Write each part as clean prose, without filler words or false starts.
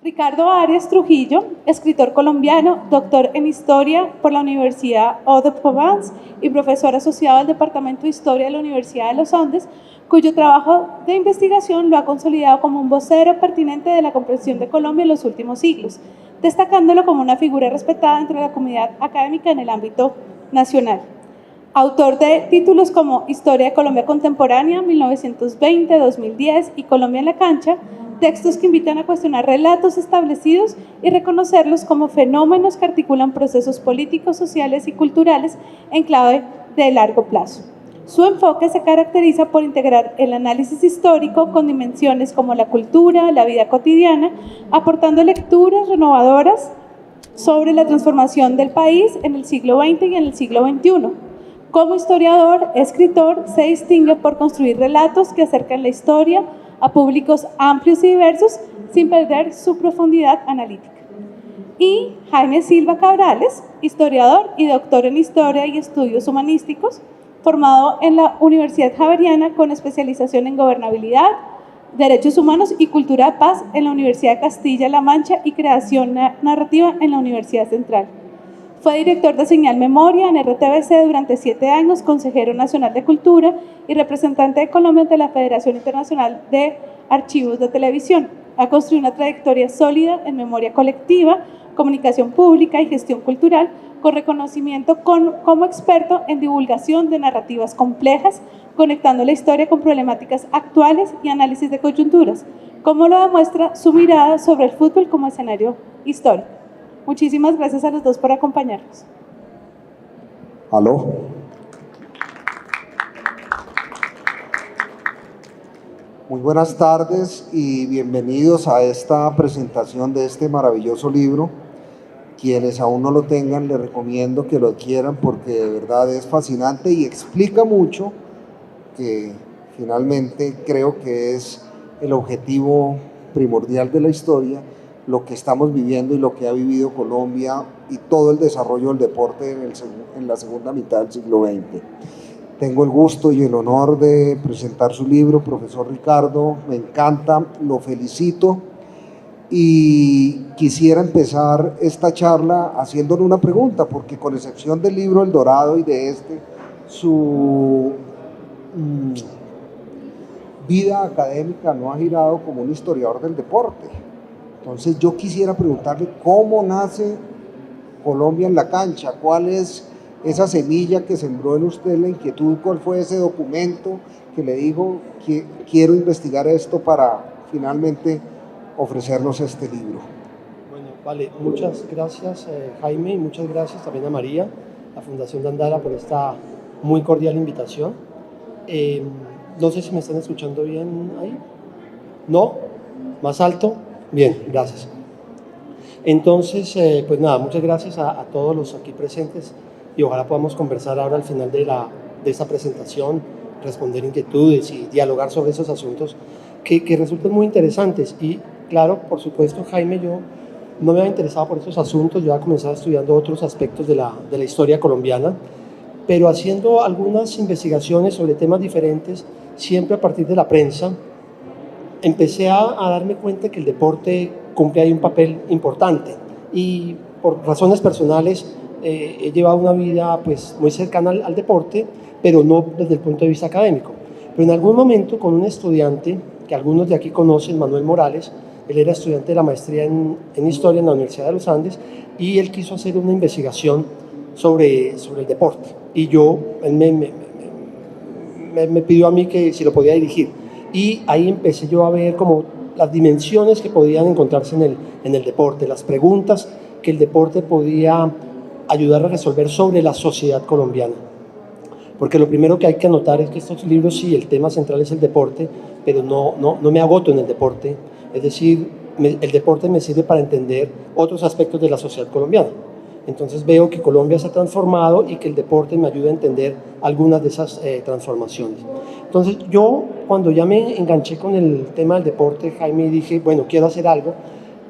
Ricardo Arias Trujillo, escritor colombiano, doctor en Historia por la Universidad Hauts-de-Provence y profesor asociado del Departamento de Historia de la Universidad de los Andes, cuyo trabajo de investigación lo ha consolidado como un vocero pertinente de la comprensión de Colombia en los últimos siglos, destacándolo como una figura respetada dentro de la comunidad académica en el ámbito nacional. Autor de títulos como Historia de Colombia Contemporánea, 1920-2010 y Colombia en la cancha, textos que invitan a cuestionar relatos establecidos y reconocerlos como fenómenos que articulan procesos políticos, sociales y culturales en clave de largo plazo. Su enfoque se caracteriza por integrar el análisis histórico con dimensiones como la cultura, la vida cotidiana, aportando lecturas renovadoras sobre la transformación del país en el siglo XX y en el siglo XXI. Como historiador, escritor, se distingue por construir relatos que acercan la historia a públicos amplios y diversos sin perder su profundidad analítica. Y Jaime Silva Cabrales, historiador y doctor en Historia y Estudios Humanísticos, formado en la Universidad Javeriana con especialización en Gobernabilidad, Derechos Humanos y Cultura de Paz en la Universidad de Castilla-La Mancha y Creación Narrativa en la Universidad Central. Fue director de Señal Memoria en RTBC durante 7 años, consejero nacional de Cultura y representante de Colombia ante la Federación Internacional de Archivos de Televisión. Ha construido una trayectoria sólida en memoria colectiva, comunicación pública y gestión cultural, con reconocimiento como experto en divulgación de narrativas complejas, conectando la historia con problemáticas actuales y análisis de coyunturas, como lo demuestra su mirada sobre el fútbol como escenario histórico. Muchísimas gracias a los dos por acompañarnos. ¿Aló? Muy buenas tardes y bienvenidos a esta presentación de este maravilloso libro. Quienes aún no lo tengan, les recomiendo que lo adquieran porque de verdad es fascinante y explica mucho, que finalmente creo que es el objetivo primordial de la historia, lo que estamos viviendo y lo que ha vivido Colombia y todo el desarrollo del deporte en la segunda mitad del siglo XX. Tengo el gusto y el honor de presentar su libro, profesor Ricardo, me encanta, lo felicito y quisiera empezar esta charla haciéndole una pregunta, porque con excepción del libro El Dorado y de su vida académica no ha girado como un historiador del deporte. Entonces yo quisiera preguntarle cómo nace Colombia en la cancha, cuál es esa semilla que sembró en usted la inquietud, cuál fue ese documento que le dijo que quiero investigar esto para finalmente ofrecernos este libro. Bueno, vale, muchas gracias Jaime y muchas gracias también a María, la Fundación Dandara, por esta muy cordial invitación. No sé si me están escuchando bien ahí. ¿No? ¿Más alto? Bien, gracias. Entonces, pues nada, muchas gracias a todos los aquí presentes y ojalá podamos conversar ahora al final de esta presentación, responder inquietudes y dialogar sobre esos asuntos que resultan muy interesantes. Y claro, por supuesto, Jaime, yo no me había interesado por estos asuntos, yo había comenzado estudiando otros aspectos de la historia colombiana, pero haciendo algunas investigaciones sobre temas diferentes, siempre a partir de la prensa, empecé a darme cuenta que el deporte cumple ahí un papel importante y por razones personales he llevado una vida pues muy cercana al deporte, pero no desde el punto de vista académico. Pero en algún momento con un estudiante que algunos de aquí conocen, Manuel Morales, él era estudiante de la maestría en Historia en la Universidad de los Andes y él quiso hacer una investigación sobre el deporte y él me pidió a mí que si lo podía dirigir. Y ahí empecé yo a ver como las dimensiones que podían encontrarse en el deporte, las preguntas que el deporte podía ayudar a resolver sobre la sociedad colombiana. Porque lo primero que hay que anotar es que estos libros, sí, el tema central es el deporte, pero no me agoto en el deporte. Es decir, el deporte me sirve para entender otros aspectos de la sociedad colombiana. Entonces veo que Colombia se ha transformado y que el deporte me ayuda a entender algunas de esas transformaciones. Entonces yo, cuando ya me enganché con el tema del deporte, Jaime, dije, bueno, quiero hacer algo,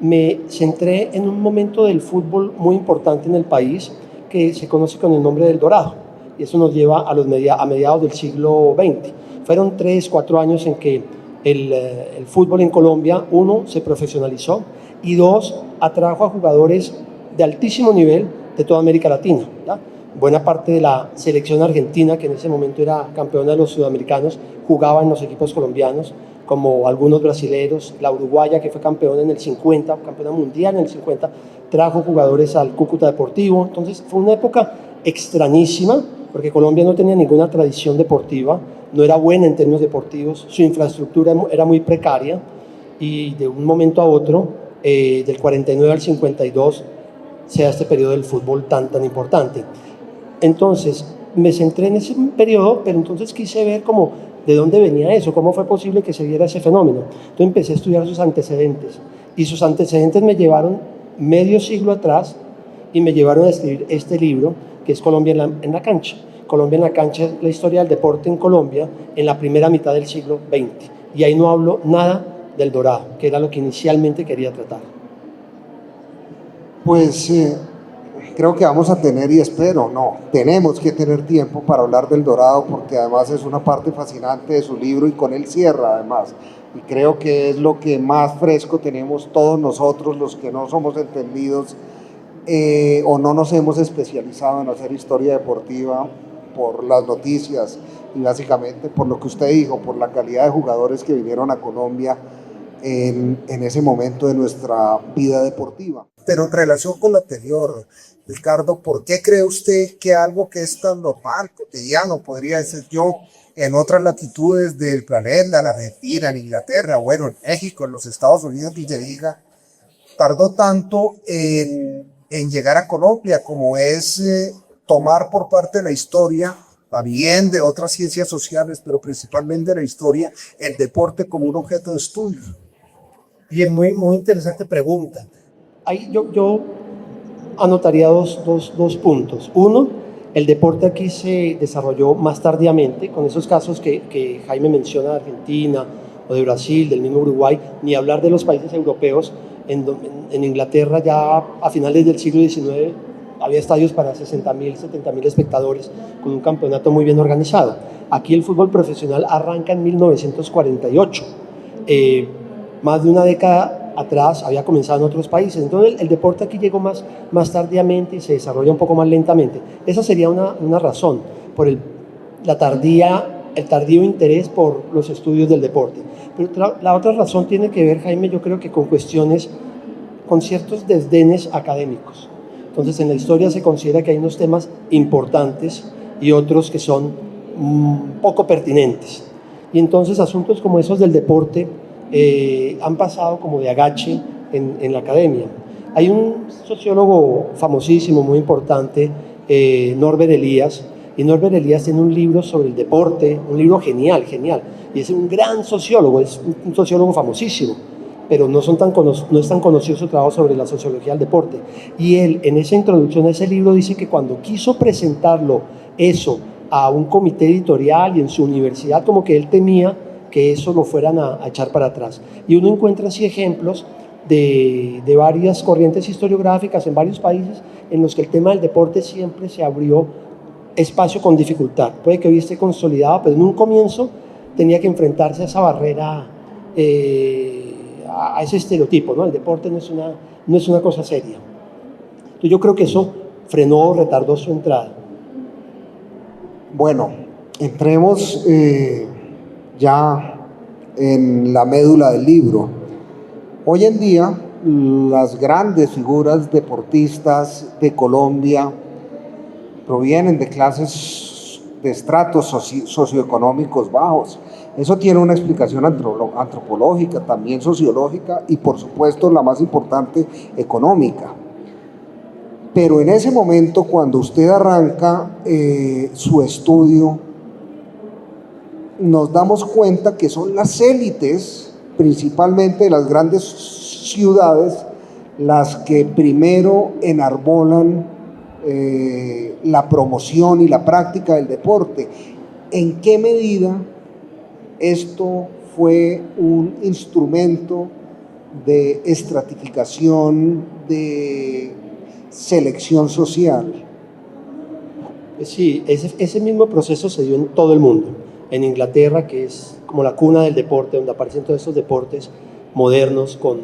me centré en un momento del fútbol muy importante en el país que se conoce con el nombre del Dorado, y eso nos lleva a mediados del siglo XX. Fueron 3, 4 años en que el fútbol en Colombia, uno, se profesionalizó y dos, atrajo a jugadores de altísimo nivel de toda América Latina, ¿ya? Buena parte de la selección argentina, que en ese momento era campeona de los sudamericanos, jugaba en los equipos colombianos, como algunos brasileños. La uruguaya, que fue campeona en el 50, campeona mundial en el 50, trajo jugadores al Cúcuta Deportivo. Entonces fue una época extrañísima, porque Colombia no tenía ninguna tradición deportiva, no era buena en términos deportivos, su infraestructura era muy precaria, y de un momento a otro, del 49 al 52, sea este periodo del fútbol tan importante. Entonces me centré en ese periodo, pero entonces quise ver cómo, de dónde venía eso, cómo fue posible que se diera ese fenómeno. Entonces empecé a estudiar sus antecedentes, y sus antecedentes me llevaron medio siglo atrás y me llevaron a escribir este libro, que es Colombia en la cancha. Colombia en la cancha es la historia del deporte en Colombia en la primera mitad del siglo XX, y ahí no hablo nada del Dorado, que era lo que inicialmente quería tratar. Pues creo que vamos a tener, y espero, no, tenemos que tener tiempo para hablar del Dorado, porque además es una parte fascinante de su libro, y con él cierra además, y creo que es lo que más fresco tenemos todos nosotros, los que no somos entendidos o no nos hemos especializado en hacer historia deportiva, por las noticias y básicamente por lo que usted dijo, por la calidad de jugadores que vinieron a Colombia en ese momento de nuestra vida deportiva. Pero en relación con lo anterior, Ricardo, ¿por qué cree usted que algo que es tan normal, cotidiano, podría decir yo, en otras latitudes del planeta, en Argentina, en Inglaterra, bueno, en México, en los Estados Unidos, ni se diga, tardó tanto en llegar a Colombia, como es tomar por parte de la historia, también de otras ciencias sociales, pero principalmente de la historia, el deporte como un objeto de estudio? Bien, muy interesante pregunta. Ahí yo anotaría dos puntos. Uno, el deporte aquí se desarrolló más tardíamente, con esos casos que Jaime menciona de Argentina o de Brasil, del mismo Uruguay, ni hablar de los países europeos. En Inglaterra ya a finales del siglo XIX había estadios para 60.000, 70.000 espectadores, con un campeonato muy bien organizado. Aquí el fútbol profesional arranca en 1948. Más de una década atrás había comenzado en otros países. Entonces el deporte aquí llegó más tardíamente y se desarrolla un poco más lentamente. Esa sería una razón por el tardío interés por los estudios del deporte. Pero la otra razón tiene que ver, Jaime, yo creo que con ciertos desdenes académicos. Entonces en la historia se considera que hay unos temas importantes y otros que son poco pertinentes. Y entonces asuntos como esos del deporte han pasado como de agache en la academia. Hay un sociólogo famosísimo, muy importante, Norbert Elias, y Norbert Elias tiene un libro sobre el deporte, un libro genial, y es un gran sociólogo, es un sociólogo famosísimo, pero no es tan conocido su trabajo sobre la sociología del deporte. Y él, en esa introducción a ese libro, dice que cuando quiso presentarlo eso a un comité editorial y en su universidad, como que él temía que eso lo fueran a echar para atrás. Y uno encuentra así ejemplos de varias corrientes historiográficas en varios países en los que el tema del deporte siempre se abrió espacio con dificultad. Puede que hoy esté consolidado, pero en un comienzo tenía que enfrentarse a esa barrera, a ese estereotipo, ¿no? El deporte no es una cosa seria. Entonces yo creo que eso frenó o retardó su entrada. Bueno, entremos ya en la médula del libro. Hoy en día, las grandes figuras deportistas de Colombia provienen de clases de estratos socioeconómicos bajos. Eso tiene una explicación antropológica, también sociológica y, por supuesto, la más importante, económica. Pero en ese momento, cuando usted arranca su estudio, nos damos cuenta que son las élites, principalmente de las grandes ciudades, las que primero enarbolan la promoción y la práctica del deporte. ¿En qué medida esto fue un instrumento de estratificación, de selección social? Sí, ese mismo proceso se dio en todo el mundo. En Inglaterra, que es como la cuna del deporte, donde aparecen todos estos deportes, modernos, con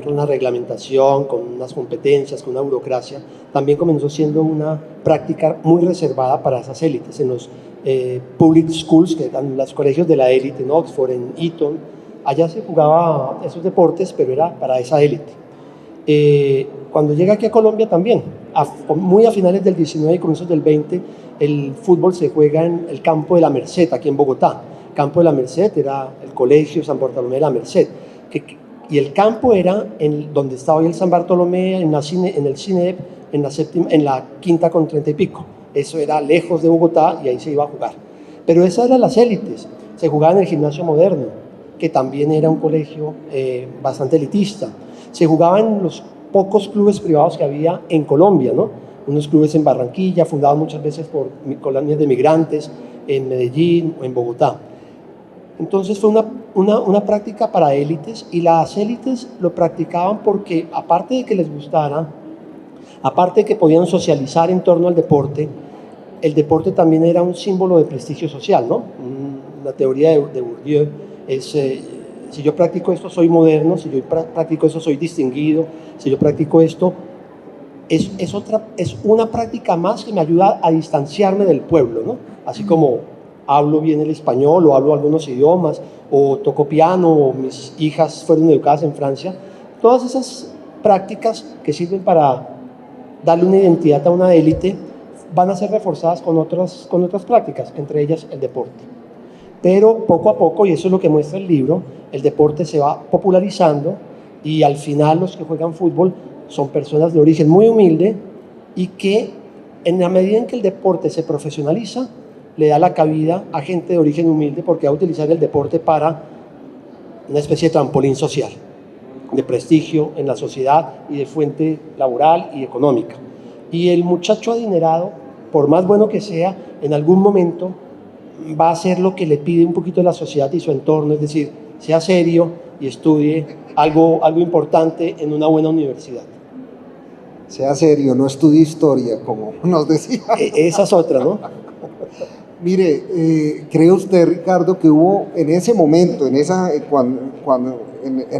una reglamentación, con unas competencias, con una burocracia, también comenzó siendo una práctica muy reservada para esas élites. En los public schools, que eran los colegios de la élite, en Oxford, en Eton, allá se jugaba esos deportes, pero era para esa élite. Cuando llega aquí a Colombia también, muy a finales del 19 y comienzos del 20, el fútbol se juega en el Campo de la Merced, aquí en Bogotá. Campo de la Merced era el colegio San Bartolomé de la Merced, y el campo era donde estaba hoy el San Bartolomé, en el CINEP, en la quinta con 30 y pico. Eso era lejos de Bogotá y ahí se iba a jugar. Pero esas eran las élites. Se jugaba en el Gimnasio Moderno, que también era un colegio bastante elitista. Se jugaba en los pocos clubes privados que había en Colombia, ¿no? Unos clubes en Barranquilla, fundados muchas veces por colonias de migrantes, en Medellín o en Bogotá. Entonces fue una práctica para élites, y las élites lo practicaban porque, aparte de que les gustara, aparte de que podían socializar en torno al deporte, el deporte también era un símbolo de prestigio social, ¿no? La teoría de Bourdieu es, si yo practico esto soy moderno, si yo practico esto soy distinguido, si yo practico esto, es una práctica más que me ayuda a distanciarme del pueblo, ¿no? Así como hablo bien el español, o hablo algunos idiomas, o toco piano, o mis hijas fueron educadas en Francia. Todas esas prácticas que sirven para darle una identidad a una élite van a ser reforzadas con otras prácticas, entre ellas el deporte. Pero poco a poco, y eso es lo que muestra el libro, el deporte se va popularizando, y al final los que juegan fútbol son personas de origen muy humilde, y que en la medida en que el deporte se profesionaliza, le da la cabida a gente de origen humilde, porque va a utilizar el deporte para una especie de trampolín social, de prestigio en la sociedad y de fuente laboral y económica. Y el muchacho adinerado, por más bueno que sea, en algún momento va a hacer lo que le pide un poquito la sociedad y su entorno, es decir, sea serio y estudie algo importante en una buena universidad. Sea serio, no estudie historia, como nos decía. Esa es otra, ¿no? Mire, ¿cree usted, Ricardo, que hubo en ese momento, en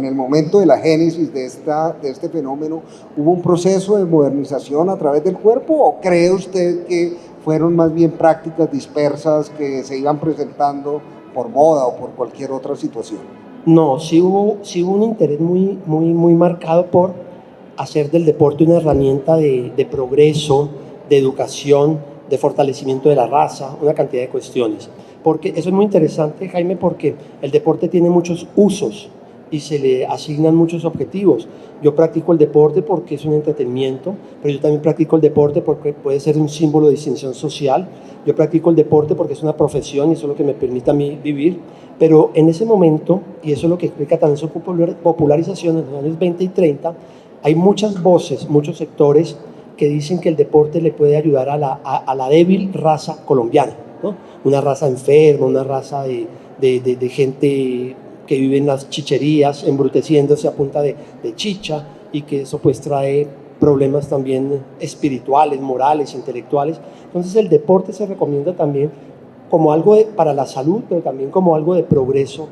el momento de la génesis de este fenómeno, hubo un proceso de modernización a través del cuerpo, o cree usted que fueron más bien prácticas dispersas que se iban presentando por moda o por cualquier otra situación? No, sí hubo un interés muy marcado por hacer del deporte una herramienta de progreso, de educación, de fortalecimiento de la raza, una cantidad de cuestiones. Porque eso es muy interesante, Jaime, porque el deporte tiene muchos usos y se le asignan muchos objetivos. Yo practico el deporte porque es un entretenimiento, pero yo también practico el deporte porque puede ser un símbolo de distinción social. Yo practico el deporte porque es una profesión y eso es lo que me permite a mí vivir. Pero en ese momento, y eso es lo que explica también su popularización en los años 20 y 30, hay muchas voces, muchos sectores que dicen que el deporte le puede ayudar a la débil raza colombiana, ¿no? Una raza enferma, una raza de gente que vive en las chicherías, embruteciéndose a punta de chicha, y que eso pues trae problemas también espirituales, morales, intelectuales. Entonces el deporte se recomienda también como algo para la salud, pero también como algo de progreso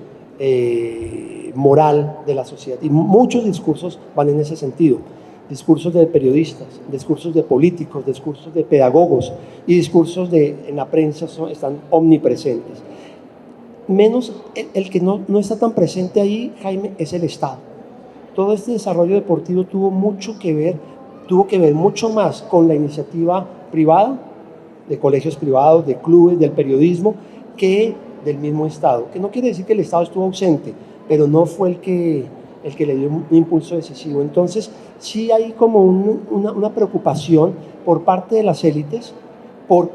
moral de la sociedad. Y muchos discursos van en ese sentido. Discursos de periodistas, discursos de políticos, discursos de pedagogos y discursos en la prensa están omnipresentes. Menos el que no está tan presente ahí, Jaime, es el Estado. Todo este desarrollo deportivo tuvo que ver mucho más con la iniciativa privada, de colegios privados, de clubes, del periodismo, que del mismo Estado. Que no quiere decir que el Estado estuvo ausente, pero no fue el que le dio un impulso decisivo. Entonces, sí hay como una preocupación por parte de las élites por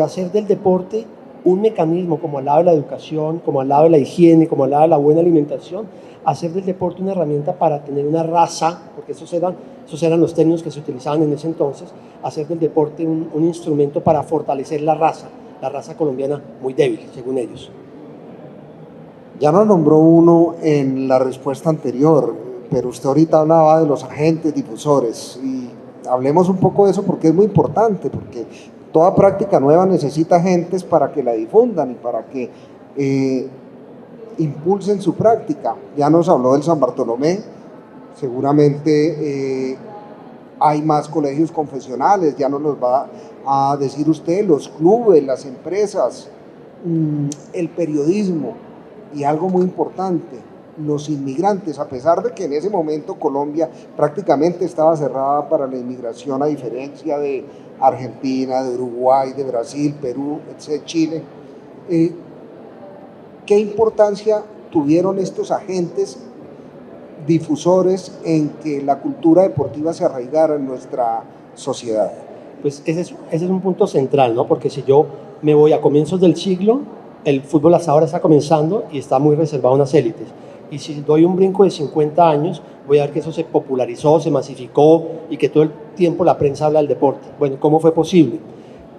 hacer del deporte un mecanismo, como al lado de la educación, como al lado de la higiene, como al lado de la buena alimentación, hacer del deporte una herramienta para tener una raza, porque esos eran los términos que se utilizaban en ese entonces, hacer del deporte un instrumento para fortalecer la raza colombiana muy débil, según ellos. Ya nos nombró uno en la respuesta anterior, pero usted ahorita hablaba de los agentes difusores, y hablemos un poco de eso porque es muy importante, porque toda práctica nueva necesita agentes para que la difundan y para que impulsen su práctica. Ya nos habló del San Bartolomé, seguramente hay más colegios confesionales, ya nos los va a decir usted, los clubes, las empresas, el periodismo y algo muy importante, los inmigrantes, a pesar de que en ese momento Colombia prácticamente estaba cerrada para la inmigración, a diferencia de Argentina, de Uruguay, de Brasil, Perú, etc., Chile. ¿Qué importancia tuvieron estos agentes difusores en que la cultura deportiva se arraigara en nuestra sociedad? Pues ese es un punto central, ¿no? Porque si yo me voy a comienzos del siglo, el fútbol hasta ahora está comenzando y está muy reservado a unas élites. Y si doy un brinco de 50 años, voy a ver que eso se popularizó, se masificó y que todo el tiempo la prensa habla del deporte. Bueno, ¿cómo fue posible?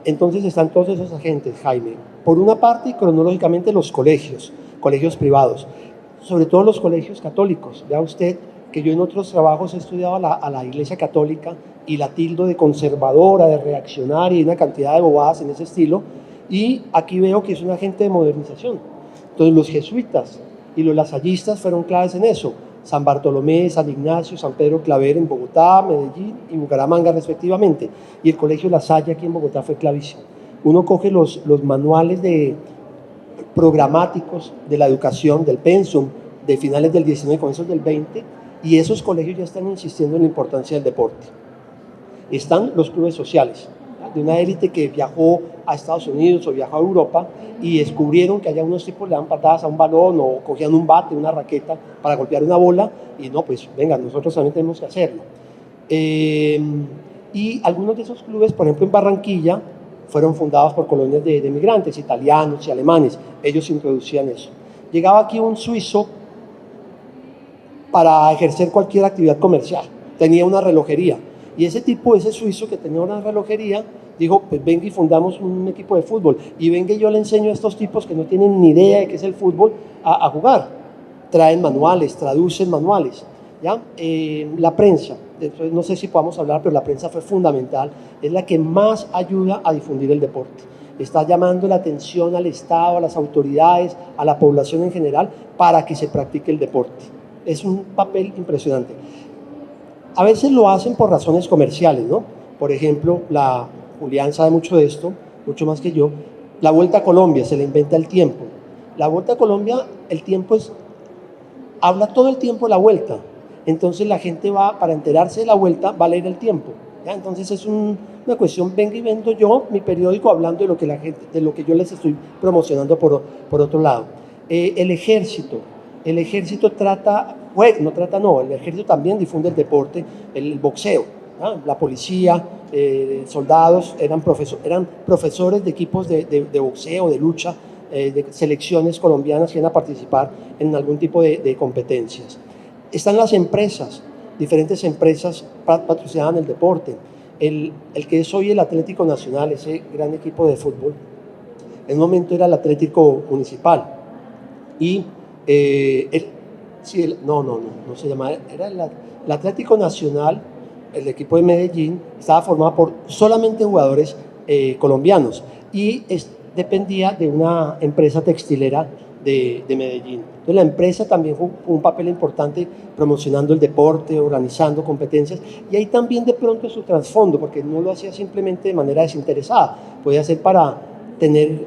Entonces están todos esos agentes, Jaime. Por una parte, cronológicamente, los colegios privados, sobre todo los colegios católicos. Vea usted que yo en otros trabajos he estudiado a la Iglesia Católica y la tildo de conservadora, de reaccionaria y una cantidad de bobadas en ese estilo, y aquí veo que es un agente de modernización. Entonces los jesuitas y los lasallistas fueron claves en eso. San Bartolomé, San Ignacio, San Pedro Claver en Bogotá, Medellín y Bucaramanga respectivamente, y el Colegio La Salle aquí en Bogotá fue clavísimo. Uno coge los manuales programáticos de la educación, del pensum, de finales del 19 y comienzos del 20, y esos colegios ya están insistiendo en la importancia del deporte. Están los clubes sociales, de una élite que viajó a Estados Unidos o viajó a Europa y descubrieron que allá unos tipos le dan patadas a un balón o cogían un bate, una raqueta para golpear una bola, y no, pues venga, nosotros también tenemos que hacerlo. Y algunos de esos clubes, por ejemplo en Barranquilla, fueron fundados por colonias de migrantes, italianos y alemanes. Ellos introducían eso. Llegaba aquí un suizo para ejercer cualquier actividad comercial. Tenía una relojería. Y ese suizo que tenía una relojería, dijo, pues venga y fundamos un equipo de fútbol. Y venga y yo le enseño a estos tipos que no tienen ni idea de qué es el fútbol a jugar. Traen manuales, traducen manuales. ¿Ya? La prensa, no sé si podamos hablar, pero la prensa fue fundamental, es la que más ayuda a difundir el deporte. Está llamando la atención al Estado, a las autoridades, a la población en general, para que se practique el deporte. Es un papel impresionante. A veces lo hacen por razones comerciales, ¿no? Por ejemplo, Julián sabe mucho de esto, mucho más que yo, la Vuelta a Colombia, se le inventa el tiempo. La Vuelta a Colombia, el tiempo habla todo el tiempo de la vuelta. Entonces la gente va, para enterarse de la vuelta, va a leer el tiempo. ¿Ya? Entonces es una cuestión, venga y vendo yo mi periódico hablando de lo que la gente, de lo que yo les estoy promocionando por otro lado. El ejército el ejército también difunde el deporte, el boxeo, ¿no? La policía, soldados, eran profesores de equipos de boxeo, de lucha, de selecciones colombianas que iban a participar en algún tipo de competencias. Están las empresas, diferentes empresas patrocinaban el deporte. El que es hoy el Atlético Nacional, ese gran equipo de fútbol, en un momento era el Atlético Municipal. Y no se llamaba, era el Atlético Nacional, el equipo de Medellín, estaba formado por solamente jugadores colombianos y dependía de una empresa textilera de Medellín. Entonces la empresa también jugó un papel importante promocionando el deporte, organizando competencias, y ahí también de pronto su trasfondo, porque no lo hacía simplemente de manera desinteresada, podía ser para tener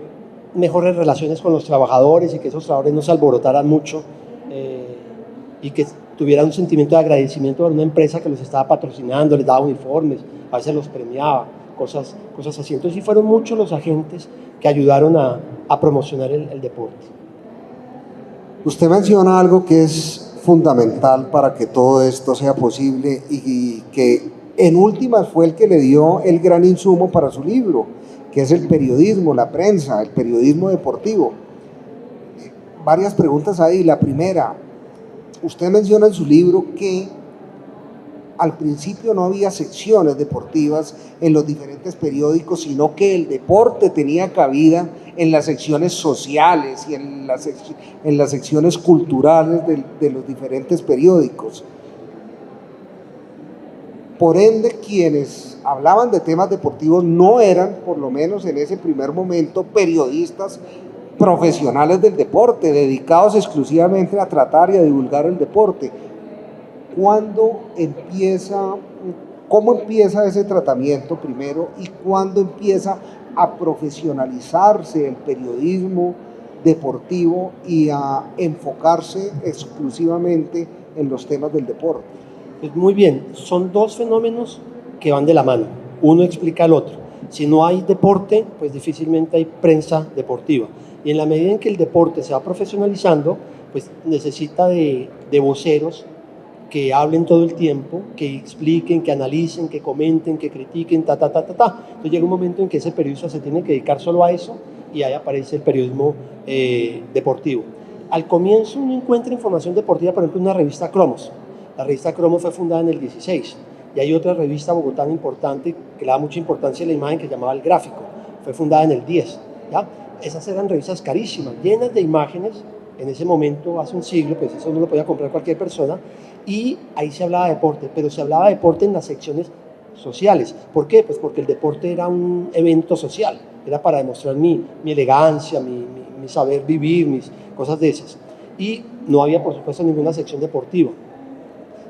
mejores relaciones con los trabajadores y que esos trabajadores no se alborotaran mucho y que tuvieran un sentimiento de agradecimiento a una empresa que los estaba patrocinando, les daba uniformes, a veces los premiaba, cosas así. Entonces sí fueron muchos los agentes que ayudaron a promocionar el deporte. Usted menciona algo que es fundamental para que todo esto sea posible y que en últimas fue el que le dio el gran insumo para su libro, que es el periodismo, la prensa, el periodismo deportivo. Varias preguntas ahí. La primera, usted menciona en su libro que al principio no había secciones deportivas en los diferentes periódicos, sino que el deporte tenía cabida en las secciones sociales y en las secciones culturales de los diferentes periódicos. Por ende, quienes hablaban de temas deportivos no eran, por lo menos en ese primer momento, periodistas profesionales del deporte, dedicados exclusivamente a tratar y a divulgar el deporte. ¿Cómo empieza ese tratamiento primero y cuándo empieza a profesionalizarse el periodismo deportivo y a enfocarse exclusivamente en los temas del deporte? Pues muy bien, son dos fenómenos que van de la mano, uno explica al otro. Si no hay deporte, pues difícilmente hay prensa deportiva. Y en la medida en que el deporte se va profesionalizando, pues necesita de voceros que hablen todo el tiempo, que expliquen, que analicen, que comenten, que critiquen, Entonces llega un momento en que ese periodista se tiene que dedicar solo a eso y ahí aparece el periodismo deportivo. Al comienzo uno encuentra información deportiva, por ejemplo, en una revista Cromos. La revista Cromos fue fundada en el 16 y hay otra revista bogotana importante que le da mucha importancia a la imagen que se llamaba El Gráfico. Fue fundada en el 10. ¿Ya? Esas eran revistas carísimas, llenas de imágenes. En ese momento, hace un siglo, pues eso no lo podía comprar cualquier persona, y ahí se hablaba de deporte, pero se hablaba de deporte en las secciones sociales. ¿Por qué? Pues porque el deporte era un evento social, era para demostrar mi elegancia, mi saber vivir, mis cosas de esas. Y no había, por supuesto, ninguna sección deportiva.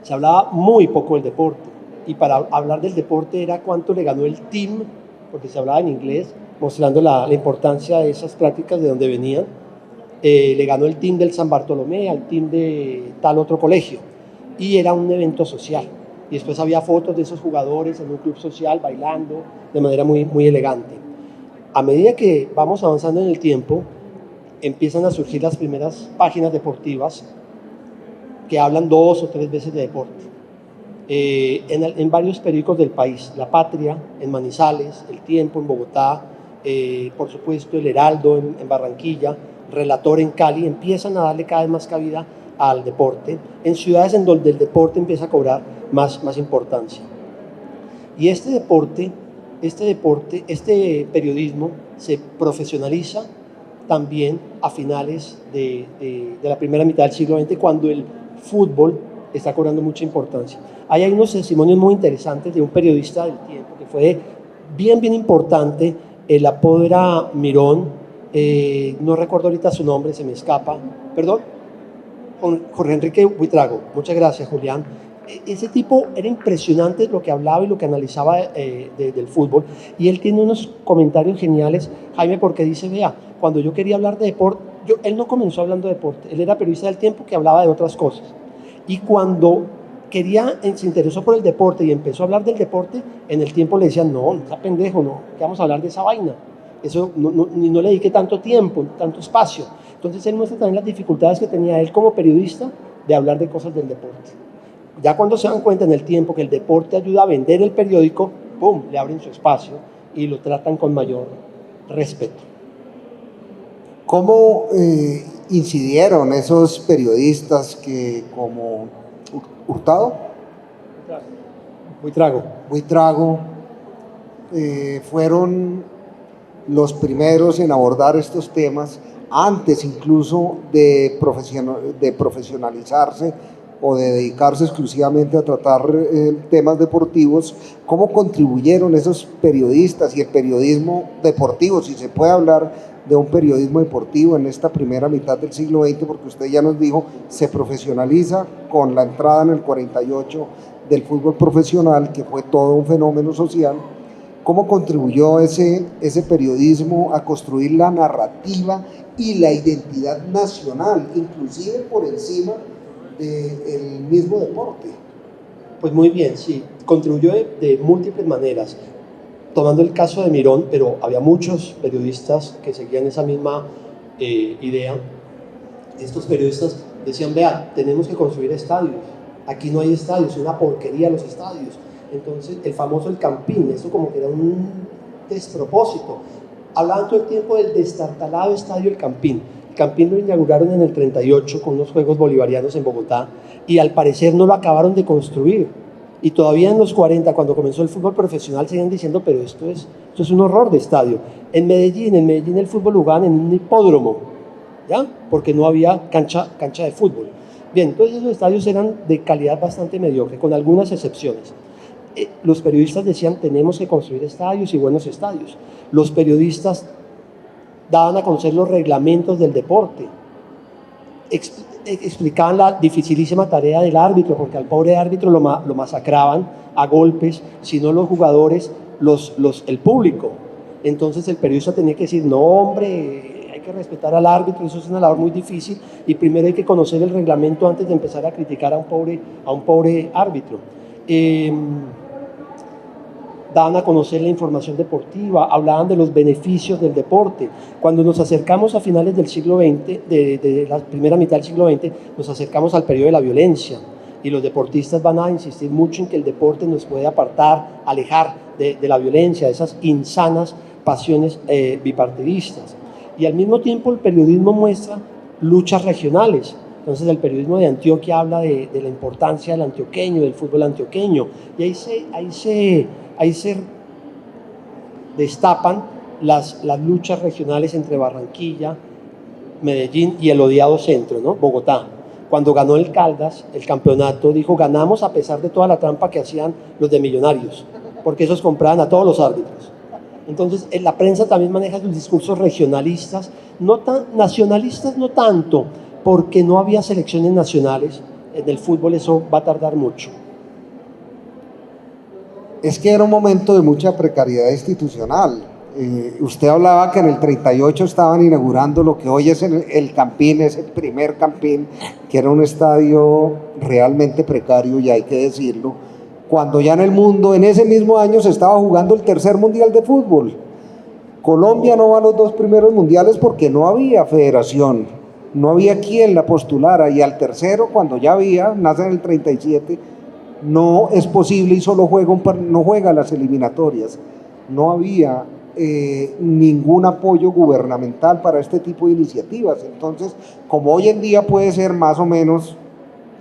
Se hablaba muy poco del deporte, y para hablar del deporte era cuánto le ganó el team, porque se hablaba en inglés, mostrando la importancia de esas prácticas de donde venían. Le ganó el team del San Bartolomé al team de tal otro colegio, y era un evento social, y después había fotos de esos jugadores en un club social bailando de manera muy, muy elegante. A medida que vamos avanzando en el tiempo, empiezan a surgir las primeras páginas deportivas que hablan 2 o 3 veces de deporte, en varios periódicos del país: La Patria en Manizales, El Tiempo en Bogotá, por supuesto El Heraldo en Barranquilla, Relator en Cali. Empiezan a darle cada vez más cabida al deporte en ciudades en donde el deporte empieza a cobrar más importancia. Y este periodismo se profesionaliza también a finales de la primera mitad del siglo XX, cuando el fútbol está cobrando mucha importancia. Ahí hay unos testimonios muy interesantes de un periodista del tiempo que fue bien importante. El apodo era Mirón, no recuerdo ahorita su nombre, se me escapa, perdón, Jorge Enrique Buitrago. Muchas gracias, Julián. Ese tipo era impresionante lo que hablaba y lo que analizaba del fútbol, y él tiene unos comentarios geniales, Jaime, porque dice: vea, cuando yo quería hablar de deporte, él no comenzó hablando de deporte, él era periodista del tiempo que hablaba de otras cosas, y cuando se interesó por el deporte y empezó a hablar del deporte, en el tiempo le decían: no, está pendejo, no, ¿qué vamos a hablar de esa vaina? Eso no le dediqué tanto tiempo, tanto espacio. Entonces él muestra también las dificultades que tenía él como periodista de hablar de cosas del deporte. Ya cuando se dan cuenta en el tiempo que el deporte ayuda a vender el periódico, ¡pum!, le abren su espacio y lo tratan con mayor respeto. ¿Cómo incidieron esos periodistas que, como Hurtado? Buitrago, fueron los primeros en abordar estos temas antes incluso de profesionalizarse o de dedicarse exclusivamente a tratar temas deportivos? ¿Cómo contribuyeron esos periodistas y el periodismo deportivo, si se puede hablar de un periodismo deportivo en esta primera mitad del siglo XX, porque usted ya nos dijo, se profesionaliza con la entrada en el 48 del fútbol profesional, que fue todo un fenómeno social? ¿Cómo contribuyó ese periodismo a construir la narrativa y la identidad nacional, inclusive por encima del mismo deporte? Pues muy bien, sí, contribuyó de múltiples maneras. Tomando el caso de Mirón, pero había muchos periodistas que seguían esa misma idea. Estos periodistas decían: vea, tenemos que construir estadios, aquí no hay estadios, es una porquería los estadios. Entonces el famoso El Campín, esto como que era un despropósito. Hablaban todo el tiempo del destartalado estadio El Campín. El Campín lo inauguraron en el 38 con unos Juegos Bolivarianos en Bogotá, y al parecer no lo acabaron de construir. Y todavía en los 40, cuando comenzó el fútbol profesional, seguían diciendo: pero esto es un horror de estadio. En Medellín el fútbol lo jugaban en un hipódromo, ¿ya? Porque no había cancha de fútbol. Bien, entonces esos estadios eran de calidad bastante mediocre, con algunas excepciones. Los periodistas decían: tenemos que construir estadios y buenos estadios. Los periodistas daban a conocer los reglamentos del deporte, explicaban la dificilísima tarea del árbitro, porque al pobre árbitro lo masacraban a golpes, si no los jugadores, el público. Entonces el periodista tenía que decir, no hombre, hay que respetar al árbitro, eso es una labor muy difícil y primero hay que conocer el reglamento antes de empezar a criticar a un pobre árbitro. Daban a conocer la información deportiva, hablaban de los beneficios del deporte. Cuando nos acercamos a finales del siglo XX, de la primera mitad del siglo XX, nos acercamos al periodo de la violencia y los deportistas van a insistir mucho en que el deporte nos puede apartar, alejar de la violencia, de esas insanas pasiones bipartidistas. Y al mismo tiempo el periodismo muestra luchas regionales. Entonces el periodismo de Antioquia habla de la importancia del antioqueño, del fútbol antioqueño, y ahí se destapan las luchas regionales entre Barranquilla, Medellín y el odiado centro, ¿no? Bogotá. Cuando ganó el Caldas el campeonato, dijo, ganamos a pesar de toda la trampa que hacían los de Millonarios, porque esos compraban a todos los árbitros. Entonces, la prensa también maneja sus discursos regionalistas, nacionalistas no tanto, porque no había selecciones nacionales. En el fútbol eso va a tardar mucho. Es que era un momento de mucha precariedad institucional. Usted hablaba que en el 38 estaban inaugurando lo que hoy es el Campín, es el primer Campín, que era un estadio realmente precario, y hay que decirlo, cuando ya en el mundo, en ese mismo año, se estaba jugando el tercer mundial de fútbol. Colombia no va a los 2 primeros mundiales porque no había federación, no había quien la postulara, y al tercero, cuando ya había, nace en el 37, no es posible y solo no juega las eliminatorias. No había ningún apoyo gubernamental para este tipo de iniciativas. Entonces, como hoy en día puede ser más o menos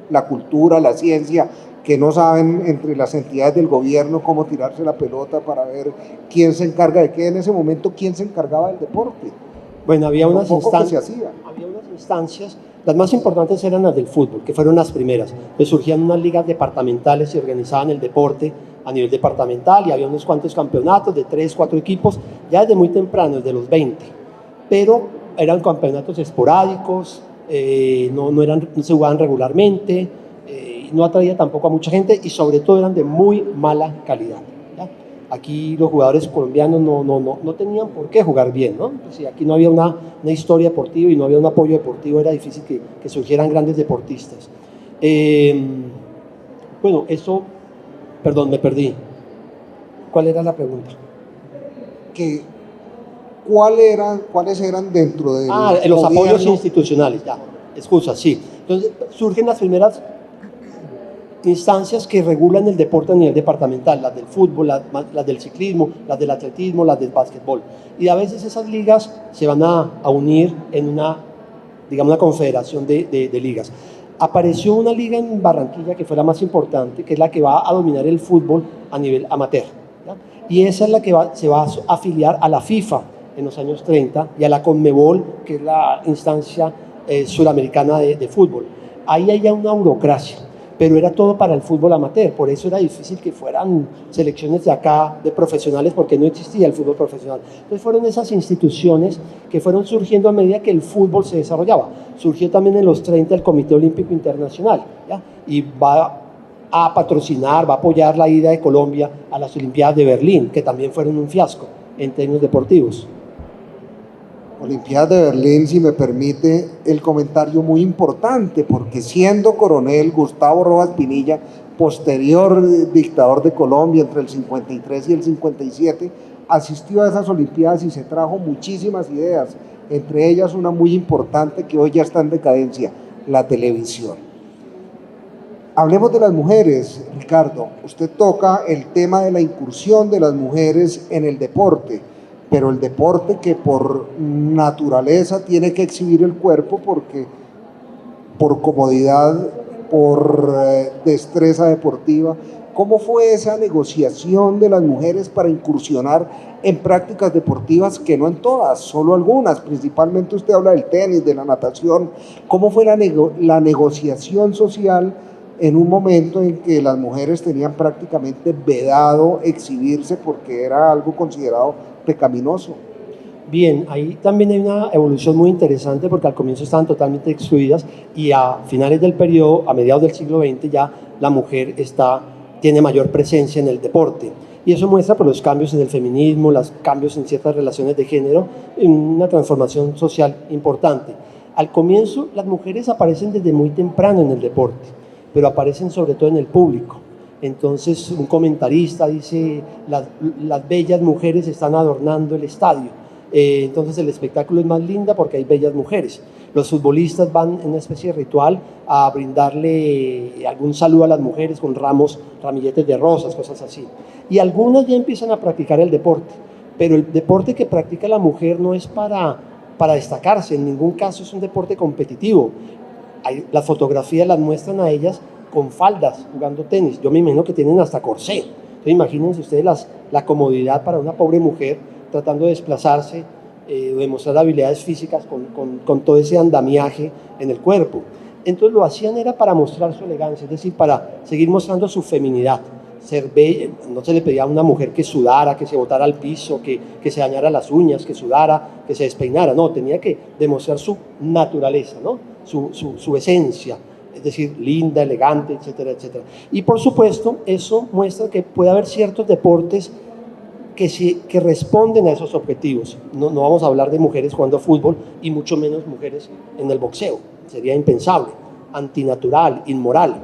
la cultura, la ciencia, que no saben entre las entidades del gobierno cómo tirarse la pelota para ver quién se encarga de qué, en ese momento quién se encargaba del deporte. Bueno, había unas instancias, las más importantes eran las del fútbol, que fueron las primeras. Pues surgían unas ligas departamentales y organizaban el deporte a nivel departamental, y había unos cuantos campeonatos de 3, 4 equipos, ya desde muy temprano, desde los 20. Pero eran campeonatos esporádicos, no se jugaban regularmente, no atraía tampoco a mucha gente y sobre todo eran de muy mala calidad. Aquí los jugadores colombianos no tenían por qué jugar bien, ¿no? Si aquí no había una historia deportiva y no había un apoyo deportivo, era difícil que surgieran grandes deportistas. Bueno, eso, perdón, me perdí. ¿Cuál era la pregunta? ¿Cuáles eran dentro de los apoyos institucionales, ya, excusa, sí. Entonces surgen las primeras instancias que regulan el deporte a nivel departamental, las del fútbol, las del ciclismo, las del atletismo, las del básquetbol. Y a veces esas ligas se van a unir en una confederación de ligas. Apareció una liga en Barranquilla que fue la más importante, que es la que va a dominar el fútbol a nivel amateur, ¿ya? Y esa es la que se va a afiliar a la FIFA en los años 30 y a la Conmebol, que es la instancia suramericana de fútbol. Ahí hay ya una burocracia, pero era todo para el fútbol amateur, por eso era difícil que fueran selecciones de acá, de profesionales, porque no existía el fútbol profesional. Entonces fueron esas instituciones que fueron surgiendo a medida que el fútbol se desarrollaba. Surgió también en los 30 el Comité Olímpico Internacional, ¿ya? Y va a patrocinar, va a apoyar la ida de Colombia a las Olimpiadas de Berlín, que también fueron un fiasco en términos deportivos. Olimpiadas de Berlín, si me permite el comentario muy importante, porque siendo coronel Gustavo Rojas Pinilla, posterior dictador de Colombia entre el 53 y el 57, asistió a esas Olimpiadas y se trajo muchísimas ideas, entre ellas una muy importante que hoy ya está en decadencia, la televisión. Hablemos de las mujeres, Ricardo. Usted toca el tema de la incursión de las mujeres en el deporte, pero el deporte que por naturaleza tiene que exhibir el cuerpo porque por comodidad, por destreza deportiva. ¿Cómo fue esa negociación de las mujeres para incursionar en prácticas deportivas que no en todas, solo algunas? Principalmente usted habla del tenis, de la natación. ¿Cómo fue la negociación social en un momento en que las mujeres tenían prácticamente vedado exhibirse porque era algo considerado pecaminoso? Bien, ahí también hay una evolución muy interesante porque al comienzo estaban totalmente excluidas y a finales del periodo, a mediados del siglo XX, ya la mujer tiene mayor presencia en el deporte. Y eso muestra por los cambios en el feminismo, los cambios en ciertas relaciones de género, una transformación social importante. Al comienzo, las mujeres aparecen desde muy temprano en el deporte, pero aparecen sobre todo en el público. Entonces, un comentarista dice, las bellas mujeres están adornando el estadio. Entonces el espectáculo es más linda porque hay bellas mujeres. Los futbolistas van en una especie de ritual a brindarle algún saludo a las mujeres con ramilletes de rosas, cosas así. Y algunas ya empiezan a practicar el deporte, pero el deporte que practica la mujer no es para destacarse, en ningún caso es un deporte competitivo. Las fotografías las muestran a ellas con faldas, jugando tenis. Yo me imagino que tienen hasta corsé. Entonces imagínense ustedes la comodidad para una pobre mujer tratando de desplazarse, demostrar habilidades físicas con todo ese andamiaje en el cuerpo. Entonces lo hacían era para mostrar su elegancia, es decir, para seguir mostrando su feminidad. Ser bella, no se le pedía a una mujer que sudara, que se botara al piso, que se dañara las uñas, que sudara, que se despeinara, no, tenía que demostrar su naturaleza, ¿no? su esencia, es decir, linda, elegante, etcétera, etcétera. Y por supuesto, eso muestra que puede haber ciertos deportes que responden a esos objetivos. No vamos a hablar de mujeres jugando fútbol y mucho menos mujeres en el boxeo. Sería impensable, antinatural, inmoral.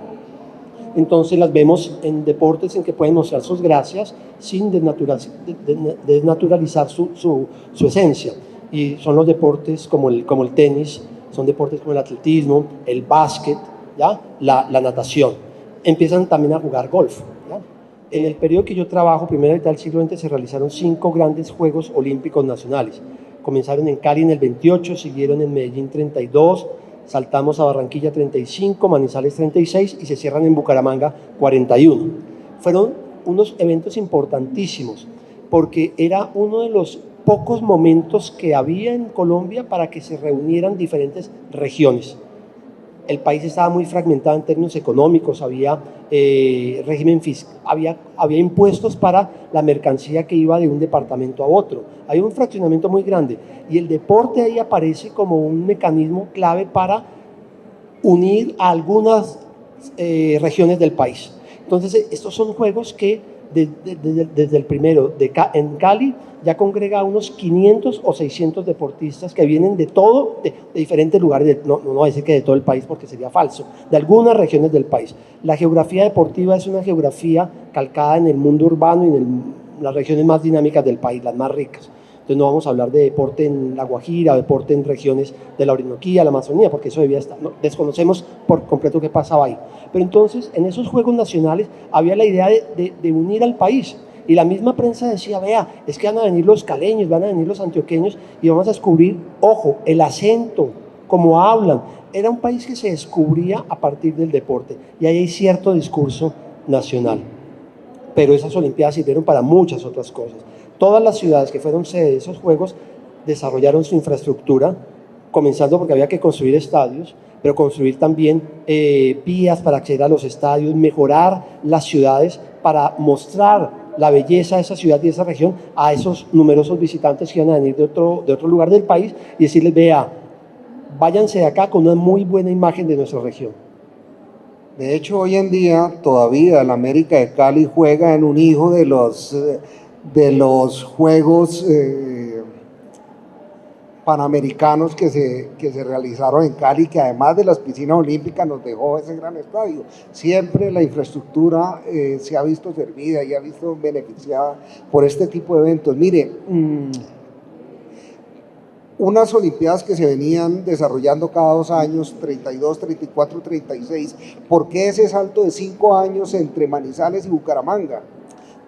Entonces las vemos en deportes en que pueden mostrar sus gracias sin desnaturalizar su esencia. Y son los deportes como el tenis, son deportes como el atletismo, el básquet, ¿ya? La natación. Empiezan también a jugar golf. ¿Ya? En el periodo que yo trabajo, primera mitad del siglo XX, se realizaron 5 grandes Juegos Olímpicos Nacionales. Comenzaron en Cali en el 28, siguieron en Medellín 32, saltamos a Barranquilla 35, Manizales 36 y se cierran en Bucaramanga 41. Fueron unos eventos importantísimos porque era uno de los pocos momentos que había en Colombia para que se reunieran diferentes regiones. El país estaba muy fragmentado en términos económicos, había régimen fiscal, había impuestos para la mercancía que iba de un departamento a otro. Hay un fraccionamiento muy grande y el deporte ahí aparece como un mecanismo clave para unir a algunas regiones del país. Entonces, estos son juegos que desde el primero en Cali ya congrega a unos 500 o 600 deportistas que vienen de diferentes lugares, no voy a decir que de todo el país porque sería falso, de algunas regiones del país. La geografía deportiva es una geografía calcada en el mundo urbano y en las regiones más dinámicas del país, las más ricas. Entonces no vamos a hablar de deporte en La Guajira, deporte en regiones de la Orinoquía, la Amazonía, porque eso debía estar, desconocemos por completo qué pasaba ahí. Pero entonces en esos Juegos Nacionales había la idea de unir al país. Y la misma prensa decía, vea, es que van a venir los caleños, van a venir los antioqueños y vamos a descubrir, ojo, el acento, cómo hablan. Era un país que se descubría a partir del deporte y ahí hay cierto discurso nacional. Pero esas Olimpiadas sirvieron para muchas otras cosas. Todas las ciudades que fueron sede de esos Juegos desarrollaron su infraestructura, comenzando porque había que construir estadios, pero construir también vías para acceder a los estadios, mejorar las ciudades para mostrar la belleza de esa ciudad y de esa región a esos numerosos visitantes que iban a venir de otro lugar del país y decirles, vea, váyanse de acá con una muy buena imagen de nuestra región. De hecho, hoy en día todavía el América de Cali juega en un hijo de los Juegos Panamericanos que se realizaron en Cali, que además de las piscinas olímpicas nos dejó ese gran estadio. Siempre la infraestructura se ha visto servida y ha visto beneficiada por este tipo de eventos. Mire, unas Olimpiadas que se venían desarrollando cada 2 años, 32, 34, 36, ¿por qué ese salto de 5 años entre Manizales y Bucaramanga?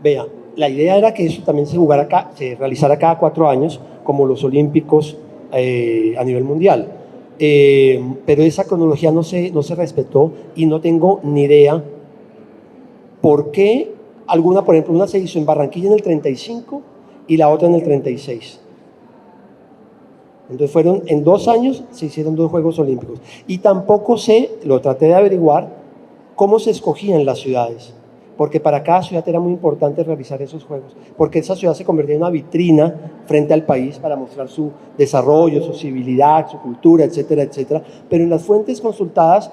Vea, la idea era que eso también se realizara cada 4 años, como los Olímpicos a nivel mundial. Pero esa cronología no se respetó y no tengo ni idea por qué por ejemplo, una se hizo en Barranquilla en el 35 y la otra en el 36. Entonces en 2 años se hicieron 2 Juegos Olímpicos. Y tampoco sé, lo traté de averiguar, cómo se escogían las ciudades. porque para cada ciudad era muy importante realizar esos juegos, porque esa ciudad se convertía en una vitrina frente al país para mostrar su desarrollo, su civilidad, su cultura, etcétera, etcétera. Pero en las fuentes consultadas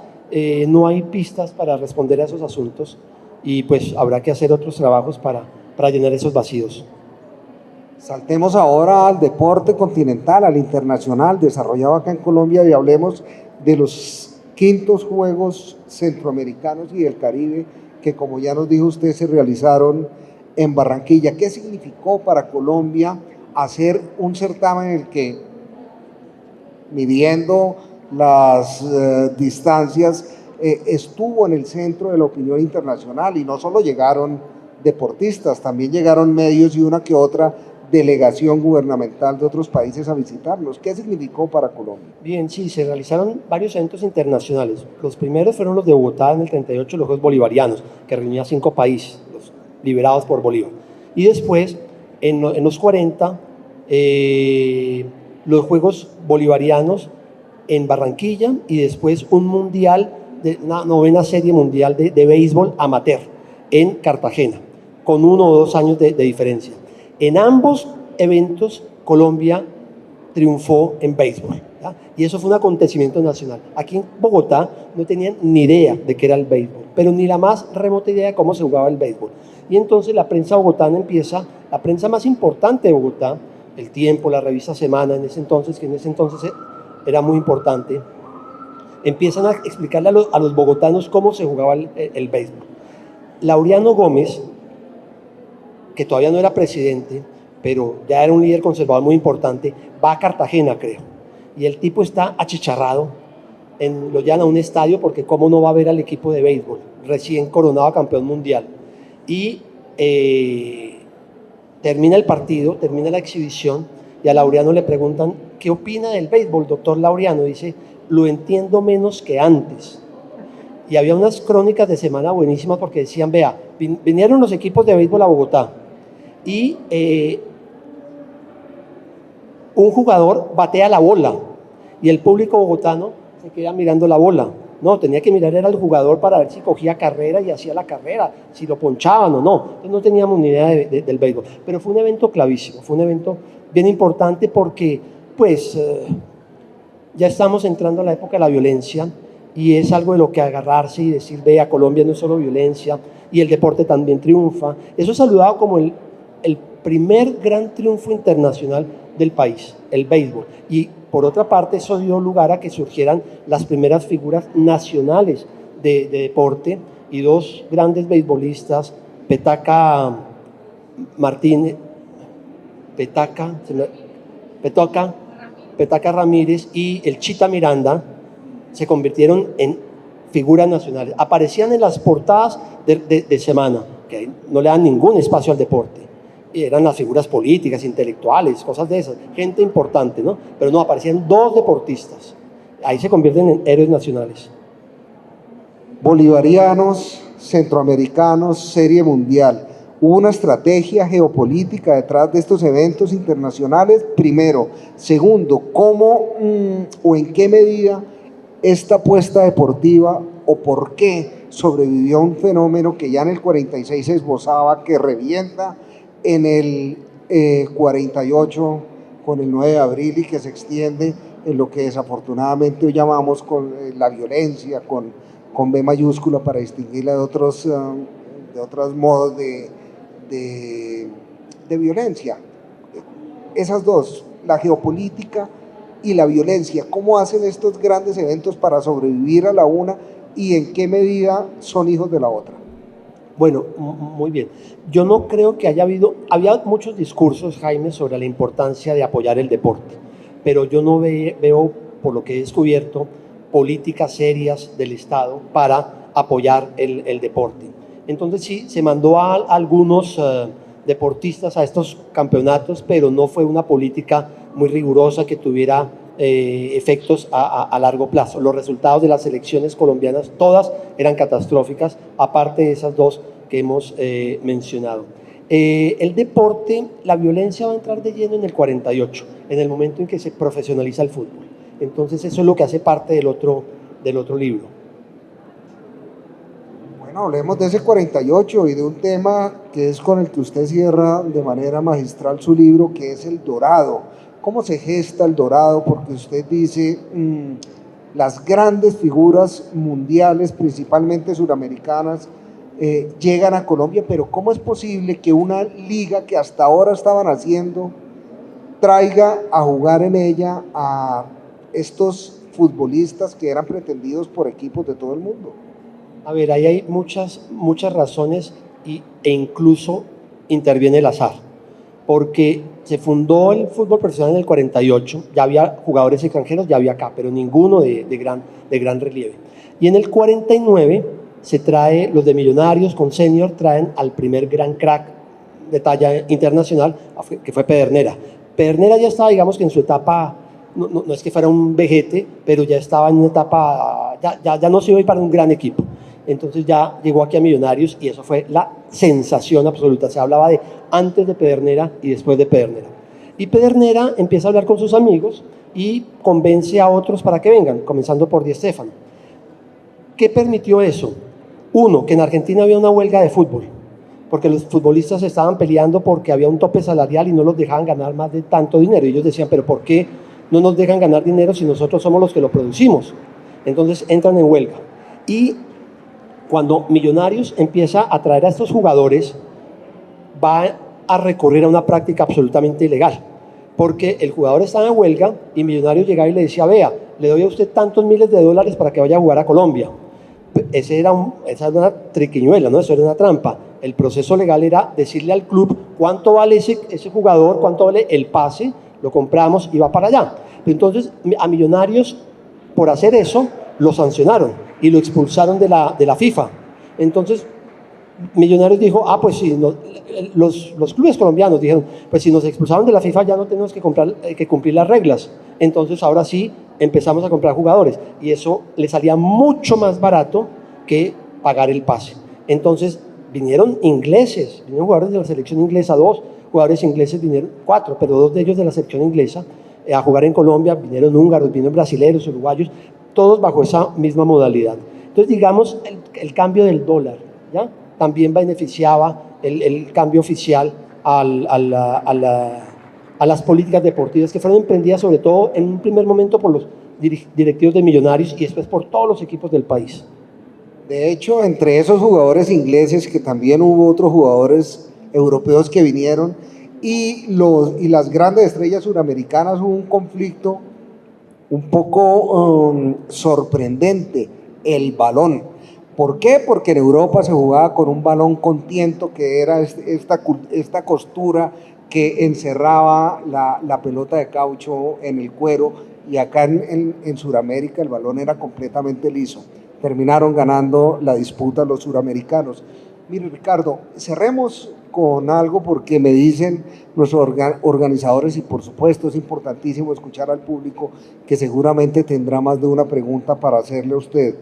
no hay pistas para responder a esos asuntos y pues habrá que hacer otros trabajos para llenar esos vacíos. Saltemos ahora al deporte continental, al internacional, desarrollado acá en Colombia, y hablemos de los quintos Juegos Centroamericanos y del Caribe, que como ya nos dijo usted, se realizaron en Barranquilla. ¿Qué significó para Colombia hacer un certamen en el que, midiendo las distancias, estuvo en el centro de la opinión internacional? Y no solo llegaron deportistas, también llegaron medios y una que otra delegación gubernamental de otros países a visitarnos. ¿Qué significó para Colombia? Bien, sí, se realizaron varios eventos internacionales. Los primeros fueron los de Bogotá en el 38, los Juegos Bolivarianos, que reunía 5 países, los liberados por Bolívar. Y después, en los 40, los Juegos Bolivarianos en Barranquilla, y después un mundial, una 9ª serie mundial de béisbol amateur en Cartagena, con 1 o 2 años de diferencia. En ambos eventos, Colombia triunfó en béisbol, ¿ya? Y eso fue un acontecimiento nacional. Aquí en Bogotá no tenían ni idea de qué era el béisbol, pero ni la más remota idea de cómo se jugaba el béisbol. Y entonces la prensa bogotana empieza, la prensa más importante de Bogotá, El Tiempo, la revista Semana, que en ese entonces era muy importante, empiezan a explicarle a los bogotanos cómo se jugaba el béisbol. Laureano Gómez, que todavía no era presidente, pero ya era un líder conservador muy importante, va a Cartagena, creo, y el tipo está achicharrado, lo llevan a un estadio porque cómo no va a ver al equipo de béisbol, recién coronado campeón mundial, y termina el partido, termina la exhibición, y a Laureano le preguntan, ¿qué opina del béisbol, doctor Laureano? Dice, lo entiendo menos que antes. Y había unas crónicas de Semana buenísimas porque decían, vea, vinieron los equipos de béisbol a Bogotá, y un jugador batea la bola y el público bogotano se queda mirando la bola. No, tenía que mirar era el jugador para ver si cogía carrera y hacía la carrera, si lo ponchaban o no. Entonces no teníamos ni idea del béisbol. Pero fue un evento clavísimo, fue un evento bien importante porque pues ya estamos entrando a la época de la violencia y es algo de lo que agarrarse y decir, vea, Colombia no es solo violencia y el deporte también triunfa. Eso es saludado como el primer gran triunfo internacional del país, el béisbol. Y por otra parte, eso dio lugar a que surgieran las primeras figuras nacionales de deporte y 2 grandes beisbolistas, Petaca Ramírez y el Chita Miranda, se convirtieron en figuras nacionales. Aparecían en las portadas de Semana, que no le dan ningún espacio al deporte. Y eran las figuras políticas, intelectuales, cosas de esas, gente importante, ¿no? Pero no, aparecían 2 deportistas. Ahí se convierten en héroes nacionales. Bolivarianos, centroamericanos, serie mundial. ¿Hubo una estrategia geopolítica detrás de estos eventos internacionales? Primero. Segundo, ¿cómo o en qué medida esta apuesta deportiva o por qué sobrevivió a un fenómeno que ya en el 46 se esbozaba, que revienta en el 48 con el 9 de abril y que se extiende en lo que desafortunadamente hoy llamamos con la violencia, con B mayúscula para distinguirla de otros modos de violencia? Esas dos, la geopolítica y la violencia, ¿cómo hacen estos grandes eventos para sobrevivir a la una y en qué medida son hijos de la otra? Bueno, muy bien. Yo no creo que había muchos discursos, Jaime, sobre la importancia de apoyar el deporte, pero yo no veo, por lo que he descubierto, políticas serias del Estado para apoyar el deporte. Entonces sí, se mandó a algunos deportistas a estos campeonatos, pero no fue una política muy rigurosa que tuviera efectos a largo plazo. Los resultados de las selecciones colombianas, todas eran catastróficas, aparte de esas 2 que hemos mencionado. El deporte, la violencia va a entrar de lleno en el 48, en el momento en que se profesionaliza el fútbol. Entonces eso es lo que hace parte del otro libro. Bueno, hablemos de ese 48 y de un tema que es con el que usted cierra de manera magistral su libro, que es el Dorado. ¿Cómo se gesta el Dorado? Porque usted dice, las grandes figuras mundiales, principalmente suramericanas, llegan a Colombia, pero ¿cómo es posible que una liga que hasta ahora estaban haciendo traiga a jugar en ella a estos futbolistas que eran pretendidos por equipos de todo el mundo? A ver, ahí hay muchas razones e incluso interviene el azar, porque se fundó el fútbol profesional en el 48, ya había jugadores extranjeros, ya había acá, pero ninguno de gran relieve. Y en el 49 se trae, los de Millonarios con Senior traen al primer gran crack de talla internacional, que fue Pedernera. Pedernera ya estaba, digamos que en su etapa, no es que fuera un vejete, pero ya estaba en una etapa, ya no se iba a ir para un gran equipo. Entonces ya llegó aquí a Millonarios y eso fue la sensación absoluta. Se hablaba de antes de Pedernera y después de Pedernera. Y Pedernera empieza a hablar con sus amigos y convence a otros para que vengan, comenzando por Di Stéfano. ¿Qué permitió eso? Uno, que en Argentina había una huelga de fútbol, porque los futbolistas estaban peleando porque había un tope salarial y no los dejaban ganar más de tanto dinero. Y ellos decían, pero ¿por qué no nos dejan ganar dinero si nosotros somos los que lo producimos? Entonces entran en huelga. Y cuando Millonarios empieza a traer a estos jugadores, va a recurrir a una práctica absolutamente ilegal, porque el jugador estaba en huelga y Millonarios llegaba y le decía, vea, le doy a usted tantos miles de dólares para que vaya a jugar a Colombia. Esa era una triquiñuela, ¿no? Eso era una trampa. El proceso legal era decirle al club cuánto vale ese jugador, cuánto vale el pase, lo compramos y va para allá. Entonces, a Millonarios, por hacer eso, lo sancionaron y lo expulsaron de la FIFA. Entonces, Millonarios dijo, pues si los clubes colombianos dijeron, pues si nos expulsaron de la FIFA ya no tenemos que cumplir las reglas. Entonces, ahora sí empezamos a comprar jugadores y eso le salía mucho más barato que pagar el pase. Entonces, vinieron jugadores de la selección inglesa, 2 jugadores ingleses, vinieron 4, pero 2 de ellos de la selección inglesa a jugar en Colombia, vinieron húngaros, vinieron brasileños, uruguayos, todos bajo esa misma modalidad. Entonces, digamos, el cambio del dólar, ¿ya? También beneficiaba el cambio oficial a las políticas deportivas que fueron emprendidas sobre todo en un primer momento por los directivos de Millonarios y después por todos los equipos del país. De hecho, entre esos jugadores ingleses, que también hubo otros jugadores europeos que vinieron, y las grandes estrellas suramericanas, hubo un conflicto un poco sorprendente, el balón. ¿Por qué? Porque en Europa se jugaba con un balón con tiento, que era esta costura que encerraba la pelota de caucho en el cuero, y acá en Sudamérica el balón era completamente liso. Terminaron ganando la disputa los suramericanos. Mire, Ricardo, cerremos con algo, porque me dicen nuestros organizadores, y por supuesto es importantísimo escuchar al público, que seguramente tendrá más de una pregunta para hacerle a usted.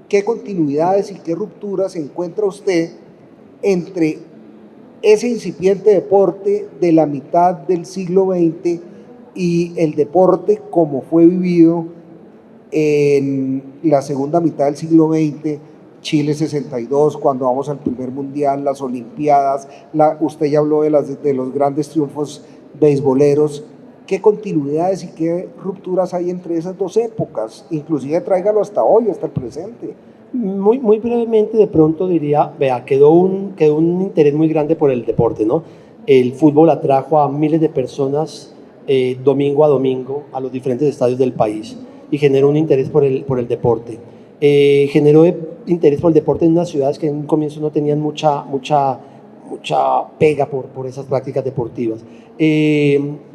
¿Qué continuidades y qué rupturas encuentra usted entre ese incipiente deporte de la mitad del siglo XX y el deporte como fue vivido en la segunda mitad del siglo XX, Chile 62, cuando vamos al primer mundial, las Olimpiadas, usted ya habló de los grandes triunfos beisboleros? ¿Qué continuidades y qué rupturas hay entre esas dos épocas? Inclusive tráigalo hasta hoy, hasta el presente. Muy brevemente, de pronto diría, quedó un interés muy grande por el deporte, ¿no? El fútbol atrajo a miles de personas domingo a domingo a los diferentes estadios del país y generó un interés por el deporte. Generó interés por el deporte en unas ciudades que en un comienzo no tenían mucha pega por esas prácticas deportivas.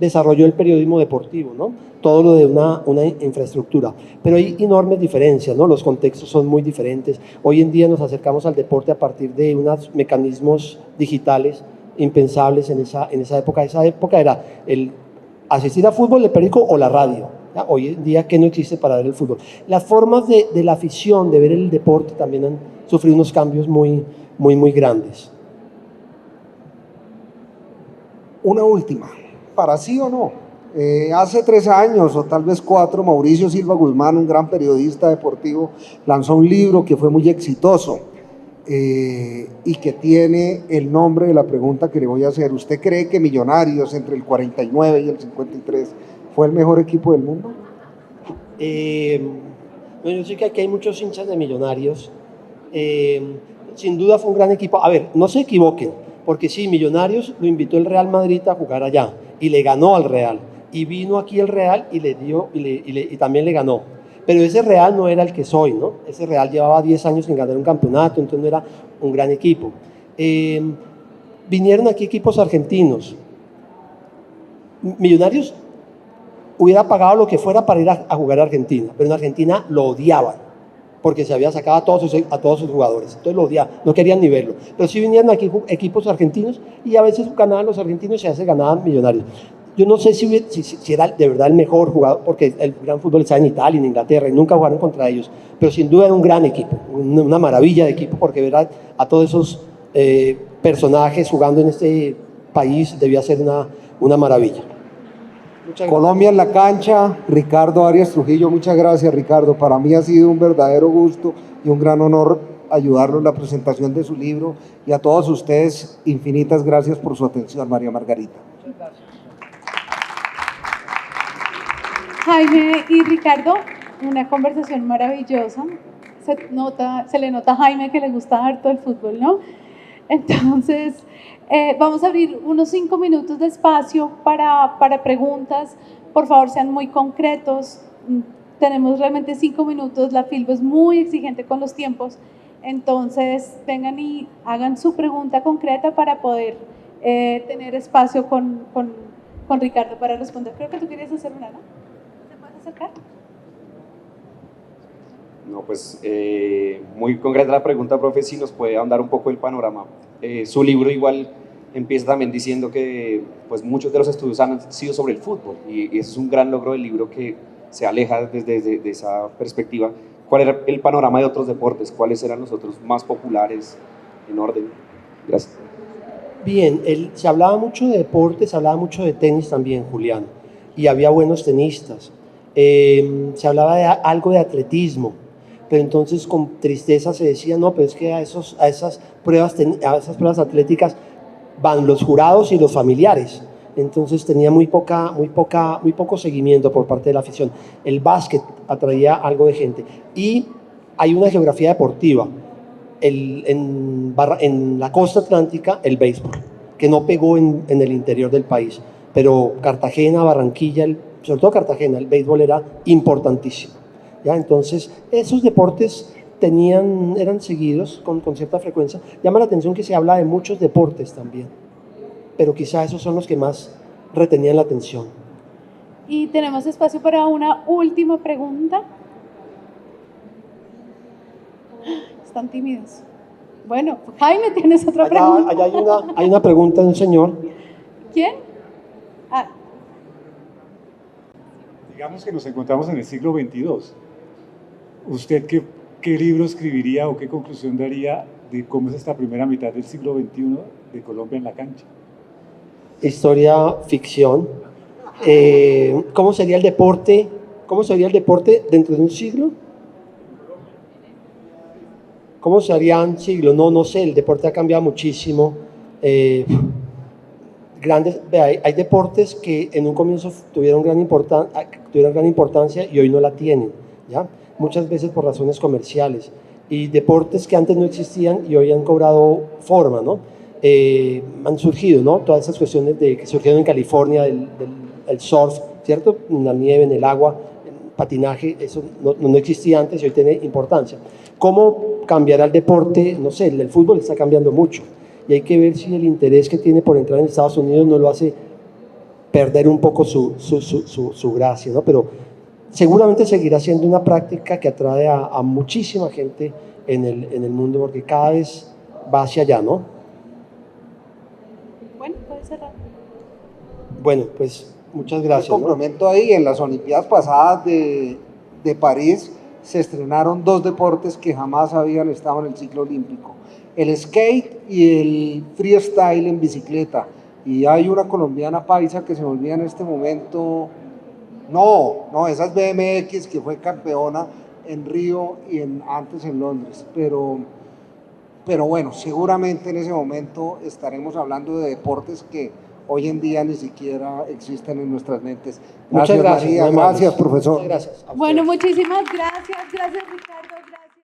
Desarrolló el periodismo deportivo, ¿no? Todo lo de una infraestructura, pero hay enormes diferencias, ¿no? Los contextos son muy diferentes. Hoy en día nos acercamos al deporte a partir de unos mecanismos digitales impensables en esa época. Esa época era el asistir a fútbol, el periódico o la radio, ¿ya? Hoy en día, ¿qué no existe para ver el fútbol? Las formas de la afición, de ver el deporte, también han sufrido unos cambios muy grandes. Una última, para sí o no. Hace 3 años o tal vez 4, Mauricio Silva Guzmán, un gran periodista deportivo, lanzó un libro que fue muy exitoso. y que tiene el nombre de la pregunta que le voy a hacer. ¿Usted cree que Millonarios entre el 49 y el 53 fue el mejor equipo del mundo? No, yo sé que aquí hay muchos hinchas de Millonarios. Sin duda fue un gran equipo. A ver, no se equivoquen, porque sí, Millonarios lo invitó el Real Madrid a jugar allá y le ganó al Real. Y vino aquí el Real y le dio y también le ganó. Pero ese Real no era el que soy, ¿no? Ese Real llevaba 10 años sin ganar un campeonato, entonces no era un gran equipo. Vinieron aquí equipos argentinos. Millonarios hubiera pagado lo que fuera para ir a jugar a Argentina, pero en Argentina lo odiaban, porque se había sacado a todos sus jugadores, entonces lo odiaban, no querían ni verlo. Pero sí vinieron aquí equipos argentinos y a veces ganaban los argentinos y a veces ganaban Millonarios. Yo no sé si era de verdad el mejor jugador, porque el gran fútbol está en Italia, en Inglaterra, y nunca jugaron contra ellos, pero sin duda era un gran equipo, una maravilla de equipo, porque ver a todos esos personajes jugando en este país debía ser una maravilla. Colombia en la cancha, Ricardo Arias Trujillo. Muchas gracias, Ricardo. Para mí ha sido un verdadero gusto y un gran honor ayudarlo en la presentación de su libro, y a todos ustedes, infinitas gracias por su atención, María Margarita. Jaime y Ricardo, una conversación maravillosa. Se le nota a Jaime que le gusta harto el fútbol, ¿no? Entonces, vamos a abrir unos 5 minutos de espacio para preguntas. Por favor, sean muy concretos. Tenemos realmente 5 minutos. La Filbo es muy exigente con los tiempos. Entonces, vengan y hagan su pregunta concreta para poder tener espacio con Ricardo para responder. Creo que tú querías hacer una, ¿no? ¿Te puedes acercar? No, pues muy concreta la pregunta, profe, si nos puede ahondar un poco el panorama. Su libro igual empieza también diciendo que pues, muchos de los estudios han sido sobre el fútbol, y eso es un gran logro del libro, que se aleja desde esa perspectiva. ¿Cuál era el panorama de otros deportes? ¿Cuáles eran los otros más populares en orden? Gracias. Bien, se hablaba mucho de deportes, se hablaba mucho de tenis también, Julián, y había buenos tenistas. Se hablaba de algo de atletismo, pero entonces con tristeza se decía, no, pero es que a esas pruebas atléticas van los jurados y los familiares. Entonces tenía muy poco seguimiento por parte de la afición. El básquet atraía algo de gente. Y hay una geografía deportiva. En la costa atlántica, el béisbol, que no pegó en el interior del país. Pero Cartagena, Barranquilla, sobre todo Cartagena, el béisbol era importantísimo. ¿Ya? Entonces, esos deportes eran seguidos con cierta frecuencia. Llama la atención que se habla de muchos deportes también, pero quizá esos son los que más retenían la atención. Y tenemos espacio para una última pregunta. Están tímidos. Bueno, Jaime, ¿tienes otra pregunta? Allá hay una pregunta de un señor. ¿Quién? Ah. Digamos que nos encontramos en el siglo XXII. ¿Usted qué libro escribiría o qué conclusión daría de cómo es esta primera mitad del siglo XXI de Colombia en la cancha? Historia, ficción. ¿Cómo sería el deporte? ¿Cómo sería el deporte dentro de un siglo? ¿Cómo serían siglos? No sé, el deporte ha cambiado muchísimo. Hay deportes que en un comienzo tuvieron gran importancia y hoy no la tienen, ¿ya? Muchas veces por razones comerciales, y deportes que antes no existían y hoy han cobrado forma, ¿no? Han surgido, ¿no? Todas esas cuestiones que surgieron en California, del surf, ¿cierto? En la nieve, en el agua, el patinaje, eso no existía antes y hoy tiene importancia. ¿Cómo cambiará el deporte? No sé, el fútbol está cambiando mucho y hay que ver si el interés que tiene por entrar en Estados Unidos no lo hace perder un poco su gracia, ¿no? Pero seguramente seguirá siendo una práctica que atrae a muchísima gente en el mundo, porque cada vez va hacia allá, ¿no? Bueno, puede cerrar. Bueno, pues muchas gracias. Me comprometo ahí, en las Olimpiadas pasadas de París se estrenaron 2 deportes que jamás habían estado en el ciclo olímpico: el skate y el freestyle en bicicleta. Y hay una colombiana paisa que se me olvida en este momento. No, esa es BMX, que fue campeona en Río y antes en Londres, pero pero bueno, seguramente en ese momento estaremos hablando de deportes que hoy en día ni siquiera existen en nuestras mentes. Muchas gracias, María, muy amables. gracias, profesor. Muchas gracias. A Bueno, ustedes. muchísimas gracias. Gracias, Ricardo. Gracias.